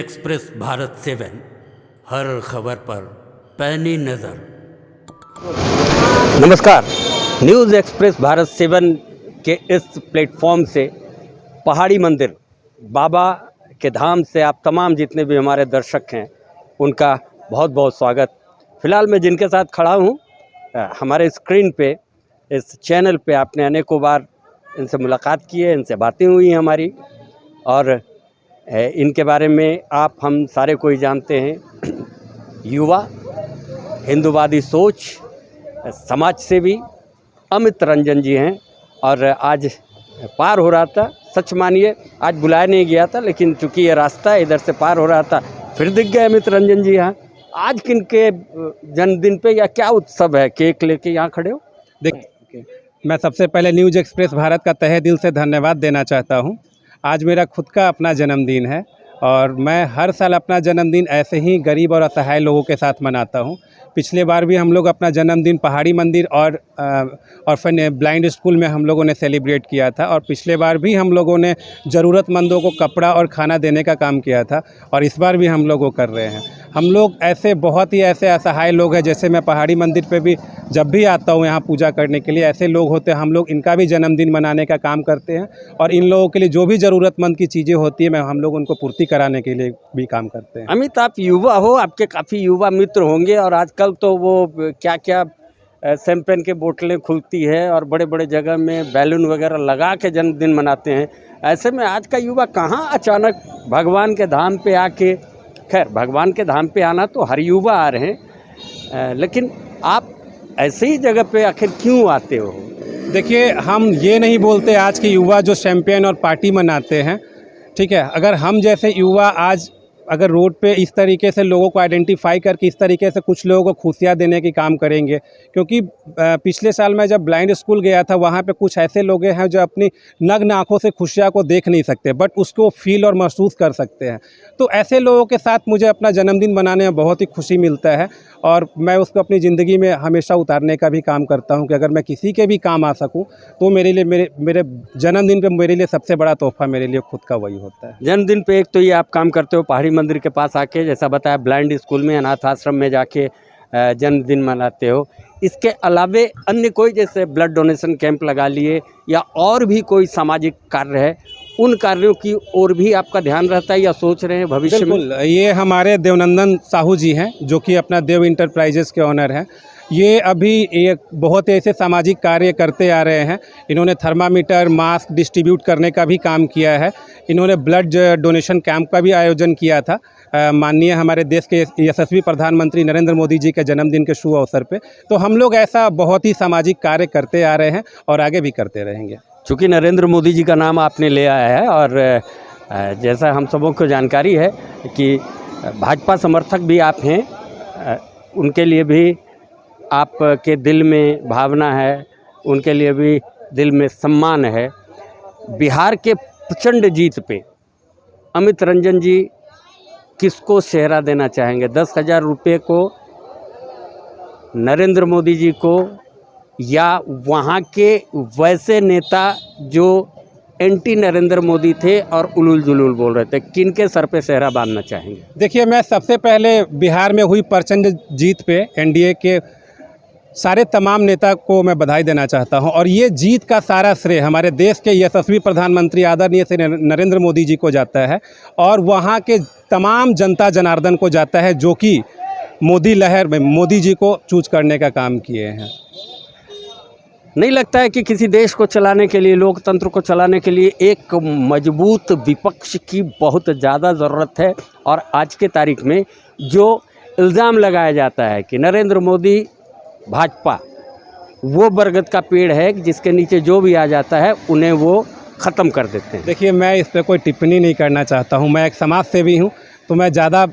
Express Bharat 7 हर खबर पर पैनी नज़र। नमस्कार, न्यूज़ एक्सप्रेस भारत 7 के इस प्लेटफॉर्म से पहाड़ी मंदिर बाबा के धाम से आप तमाम जितने भी हमारे दर्शक हैं उनका बहुत बहुत स्वागत। फ़िलहाल मैं जिनके साथ खड़ा हूँ हमारे स्क्रीन पे इस चैनल पे आपने अनेकों बार इनसे मुलाकात की है, इनसे बातें हुई हैं हमारी, और इनके बारे में आप हम सारे कोई जानते हैं। युवा, हिंदूवादी सोच, समाज सेवी अमित रंजन जी हैं। और आज पार हो रहा था, सच मानिए आज बुलाया नहीं गया था, लेकिन चूँकि ये रास्ता इधर से पार हो रहा था फिर दिख गए अमित रंजन जी यहाँ। आज किन के जन्मदिन पे या क्या उत्सव है, केक लेके यहाँ खड़े हो? देखिए, मैं सबसे पहले न्यूज़ एक्सप्रेस भारत का तहे दिल से धन्यवाद देना चाहता हूँ। आज मेरा खुद का अपना जन्मदिन है और मैं हर साल अपना जन्मदिन ऐसे ही गरीब और असहाय लोगों के साथ मनाता हूँ। पिछले बार भी हम लोग अपना जन्मदिन पहाड़ी मंदिर और फिर ब्लाइंड स्कूल में हम लोगों ने सेलिब्रेट किया था, और पिछले बार भी हम लोगों ने ज़रूरतमंदों को कपड़ा और खाना देने का काम किया था, और इस बार भी हम लोग वो कर रहे हैं। हम लोग ऐसे बहुत ही ऐसे असहाय लोग हैं, जैसे मैं पहाड़ी मंदिर पे भी जब भी आता हूँ यहाँ पूजा करने के लिए, ऐसे लोग होते हैं, हम लोग इनका भी जन्मदिन मनाने का काम करते हैं, और इन लोगों के लिए जो भी ज़रूरतमंद की चीज़ें होती है हम लोग उनको पूर्ति कराने के लिए भी काम करते हैं। अमित, आप युवा हो, आपके काफ़ी युवा मित्र होंगे, और आजकल तो वो क्या क्या शैंपेन के बोतलें खुलती है और बड़े बड़े जगह में बैलून वगैरह लगा के जन्मदिन मनाते हैं। ऐसे में आज का युवा कहाँ अचानक भगवान के धाम पे आके, खैर भगवान के धाम पे आना तो हर युवा आ रहे हैं, लेकिन आप ऐसे ही जगह पे आखिर क्यों आते हो? देखिए, हम ये नहीं बोलते आज के युवा जो शैंपेन और पार्टी मनाते हैं, ठीक है। अगर हम जैसे युवा आज अगर रोड पे इस तरीके से लोगों को आइडेंटिफाई करके इस तरीके से कुछ लोगों को खुशियाँ देने की काम करेंगे, क्योंकि पिछले साल मैं जब ब्लाइंड स्कूल गया था वहाँ पे कुछ ऐसे लोग हैं जो अपनी नग्न आँखों से खुशियाँ को देख नहीं सकते, बट उसको फील और महसूस कर सकते हैं। तो ऐसे लोगों के साथ मुझे अपना जन्मदिन मनाने में बहुत ही खुशी मिलता है, और मैं उसको अपनी ज़िंदगी में हमेशा उतारने का भी काम करता हूँ कि अगर मैं किसी के भी काम आ सकूँ तो मेरे लिए मेरे जन्मदिन पे मेरे लिए सबसे बड़ा तोहफा मेरे लिए खुद का वही होता है। जन्मदिन पे एक तो ये आप काम करते हो पहाड़ी मंदिर के पास आके, जैसा बताया ब्लाइंड स्कूल में, अनाथ आश्रम में जाके जन्मदिन मनाते हो। इसके अलावे अन्य कोई जैसे ब्लड डोनेशन कैंप लगा लिए या और भी कोई सामाजिक कार्य है, उन कार्यों की ओर भी आपका ध्यान रहता है या सोच रहे हैं भविष्य में? ये हमारे देवनंदन साहू जी हैं जो कि अपना देव इंटरप्राइजेस के ओनर हैं। ये अभी एक बहुत ऐसे सामाजिक कार्य करते आ रहे हैं। इन्होंने थर्मामीटर, मास्क डिस्ट्रीब्यूट करने का भी काम किया है। इन्होंने ब्लड डोनेशन कैंप का भी आयोजन किया था माननीय हमारे देश के यशस्वी प्रधानमंत्री नरेंद्र मोदी जी के जन्मदिन के शुभ अवसर पे। तो हम लोग ऐसा बहुत ही सामाजिक कार्य करते आ रहे हैं और आगे भी करते रहेंगे। चूँकि नरेंद्र मोदी जी का नाम आपने ले आया है, और जैसा हम सबों को जानकारी है कि भाजपा समर्थक भी आप हैं, उनके लिए भी आपके दिल में भावना है, उनके लिए भी दिल में सम्मान है। बिहार के प्रचंड जीत पे अमित रंजन जी किसको सेहरा देना चाहेंगे? 10,000 रुपये को नरेंद्र मोदी जी को, या वहाँ के वैसे नेता जो एंटी नरेंद्र मोदी थे और उलूल जुलूल बोल रहे थे, किन के सर पे सेहरा बांधना चाहेंगे? देखिए, मैं सबसे पहले बिहार में हुई प्रचंड जीत पे एनडीए के सारे तमाम नेता को मैं बधाई देना चाहता हूं, और ये जीत का सारा श्रेय हमारे देश के यशस्वी प्रधानमंत्री आदरणीय श्री नरेंद्र मोदी जी को जाता है, और वहाँ के तमाम जनता जनार्दन को जाता है जो कि मोदी लहर में मोदी जी को चूज करने का काम किए हैं। नहीं लगता है कि किसी देश को चलाने के लिए, लोकतंत्र को चलाने के लिए एक मजबूत विपक्ष की बहुत ज़्यादा ज़रूरत है? और आज के तारीख में जो इल्ज़ाम लगाया जाता है कि नरेंद्र मोदी, भाजपा वो बरगद का पेड़ है जिसके नीचे जो भी आ जाता है उन्हें वो ख़त्म कर देते हैं। देखिए, मैं इस पर कोई टिप्पणी नहीं करना चाहता हूँ। मैं एक समाज सेवी हूँ, तो मैं ज़्यादा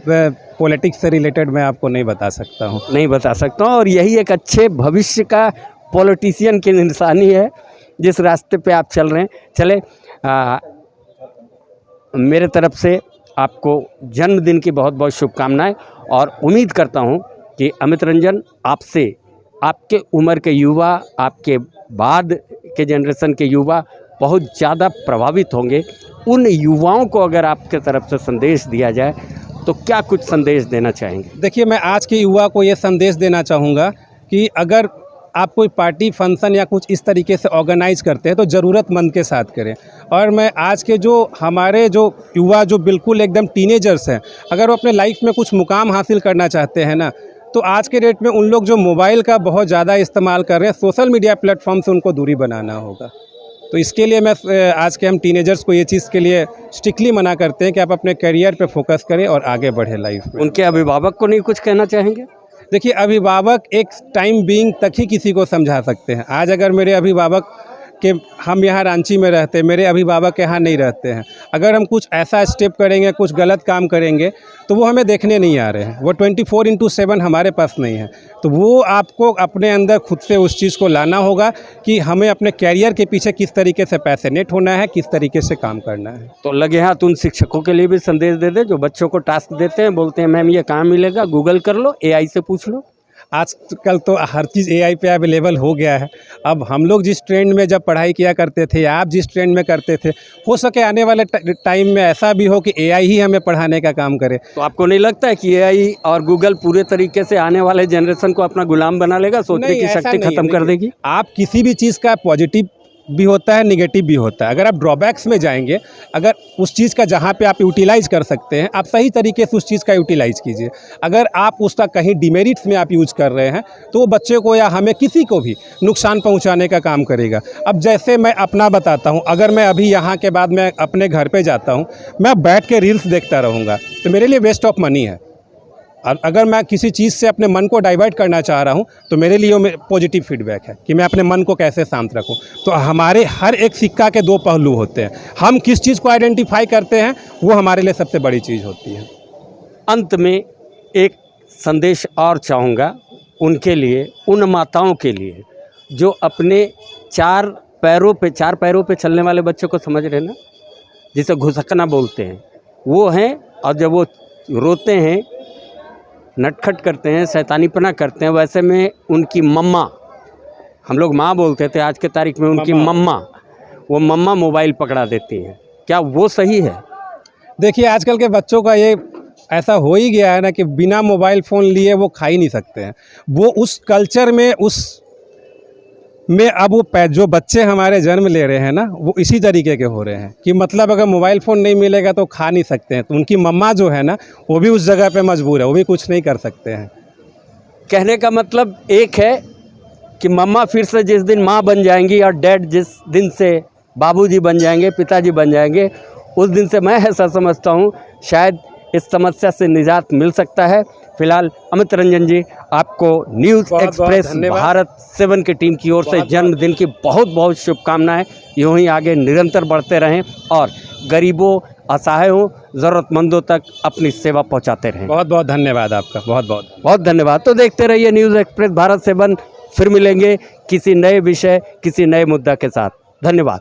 पॉलिटिक्स से रिलेटेड मैं आपको नहीं बता सकता हूँ। नहीं बता सकता हूँ, और यही एक अच्छे भविष्य का पॉलिटिशियन की निशानी है जिस रास्ते पे आप चल रहे हैं। चले, मेरे तरफ से आपको जन्मदिन की बहुत बहुत शुभकामनाएं, और उम्मीद करता हूँ कि अमित रंजन आपसे आपके उम्र के युवा, आपके बाद के जनरेशन के युवा बहुत ज़्यादा प्रभावित होंगे। उन युवाओं को अगर आपके तरफ से संदेश दिया जाए तो क्या कुछ संदेश देना चाहेंगे? देखिए, मैं आज के युवा को ये संदेश देना चाहूँगा कि अगर आप कोई पार्टी फंक्शन या कुछ इस तरीके से ऑर्गेनाइज करते हैं तो ज़रूरतमंद के साथ करें। और मैं आज के जो हमारे जो युवा जो बिल्कुल एकदम टीनेजर्स हैं, अगर वो अपने लाइफ में कुछ मुकाम हासिल करना चाहते हैं ना, तो आज के डेट में उन लोग जो मोबाइल का बहुत ज़्यादा इस्तेमाल कर रहे हैं, सोशल मीडिया प्लेटफॉर्म से उनको दूरी बनाना होगा। तो इसके लिए मैं आज के हम टीनेजर्स को ये चीज़ के लिए स्ट्रिक्टली मना करते हैं कि आप अपने करियर पे फोकस करें और आगे बढ़े लाइफ में। उनके अभिभावक को नहीं कुछ कहना चाहेंगे? देखिए, अभिभावक एक टाइम बीइंग तक ही किसी को समझा सकते हैं। आज अगर मेरे अभिभावक के हम यहाँ रांची में रहते हैं, मेरे अभिभावक यहाँ नहीं रहते हैं, अगर हम कुछ ऐसा स्टेप करेंगे, कुछ गलत काम करेंगे, तो वो हमें देखने नहीं आ रहे हैं। वो 24/7 हमारे पास नहीं है। तो वो आपको अपने अंदर खुद से उस चीज़ को लाना होगा कि हमें अपने कैरियर के पीछे किस तरीके से पैशनेट होना है, किस तरीके से काम करना है। तो लगे हाथ उन शिक्षकों के लिए भी संदेश दे दे जो बच्चों को टास्क देते हैं, बोलते हैं मैम ये काम मिलेगा, गूगल कर लो, एआई से पूछ लो। आजकल तो हर चीज़ एआई पे अवेलेबल हो गया है। अब हम लोग जिस ट्रेंड में जब पढ़ाई किया करते थे, आप जिस ट्रेंड में करते थे, हो सके आने वाले टाइम में ऐसा भी हो कि एआई ही हमें पढ़ाने का काम करे। तो आपको नहीं लगता है कि एआई और गूगल पूरे तरीके से आने वाले जनरेशन को अपना गुलाम बना लेगा, सोचने नहीं, की ऐसा शक्ति नहीं, खत्म कर देखिए, देगी? आप किसी भी चीज़ का पॉजिटिव भी होता है, नेगेटिव भी होता है। अगर आप ड्रॉबैक्स में जाएंगे, अगर उस चीज़ का जहाँ पे आप यूटिलाइज़ कर सकते हैं, आप सही तरीके से उस चीज़ का यूटिलाइज़ कीजिए। अगर आप उसका कहीं डिमेरिट्स में आप यूज़ कर रहे हैं, तो वो बच्चे को या हमें किसी को भी नुकसान पहुँचाने का काम करेगा। अब जैसे मैं अपना बताता हूँ, अगर मैं अभी यहाँ के बाद मैं अपने घर पे जाता हूँ, मैं बैठ के रील्स देखता रहूँगा, तो मेरे लिए वेस्ट ऑफ मनी है। और अगर मैं किसी चीज़ से अपने मन को डाइवर्ट करना चाह रहा हूँ, तो मेरे लिए वो पॉजिटिव फीडबैक है कि मैं अपने मन को कैसे शांत रखूँ। तो हमारे हर एक सिक्का के दो पहलू होते हैं। हम किस चीज़ को आइडेंटिफाई करते हैं, वो हमारे लिए सबसे बड़ी चीज़ होती है। अंत में एक संदेश और चाहूँगा उनके लिए, उन माताओं के लिए जो अपने चार पैरों पे चलने वाले बच्चों को समझ रहे ना, जिसे घुसकना बोलते हैं, वो हैं। और जब वो रोते हैं, नटखट करते हैं, शैतानीपना करते हैं, वैसे में उनकी मम्मा, हम लोग माँ बोलते थे, आज के तारीख में उनकी मम्मा, वो मम्मा मोबाइल पकड़ा देती हैं। क्या वो सही है? देखिए, आजकल के बच्चों का ये ऐसा हो ही गया है ना कि बिना मोबाइल फ़ोन लिए वो खा ही नहीं सकते हैं। वो उस कल्चर में अब वो जो बच्चे हमारे जन्म ले रहे हैं ना, वो इसी तरीके के हो रहे हैं कि मतलब अगर मोबाइल फ़ोन नहीं मिलेगा तो खा नहीं सकते हैं। तो उनकी मम्मा जो है ना, वो भी उस जगह पे मजबूर है, वो भी कुछ नहीं कर सकते हैं। कहने का मतलब एक है कि मम्मा फिर से जिस दिन माँ बन जाएंगी और डैड जिस दिन से बाबूजी बन जाएंगे, पिताजी बन जाएंगे, उस दिन से मैं ऐसा समझता हूँ शायद इस समस्या से निजात मिल सकता है। फिलहाल अमित रंजन जी, आपको न्यूज़ एक्सप्रेस भारत 7 की टीम की ओर से जन्मदिन की बहुत बहुत शुभकामनाएं। यूँ ही आगे निरंतर बढ़ते रहें और गरीबों, असहायों, ज़रूरतमंदों तक अपनी सेवा पहुंचाते रहें। बहुत बहुत धन्यवाद आपका, बहुत धन्यवाद। तो देखते रहिए न्यूज़ एक्सप्रेस भारत 7। फिर मिलेंगे किसी नए विषय, किसी नए मुद्दा के साथ। धन्यवाद।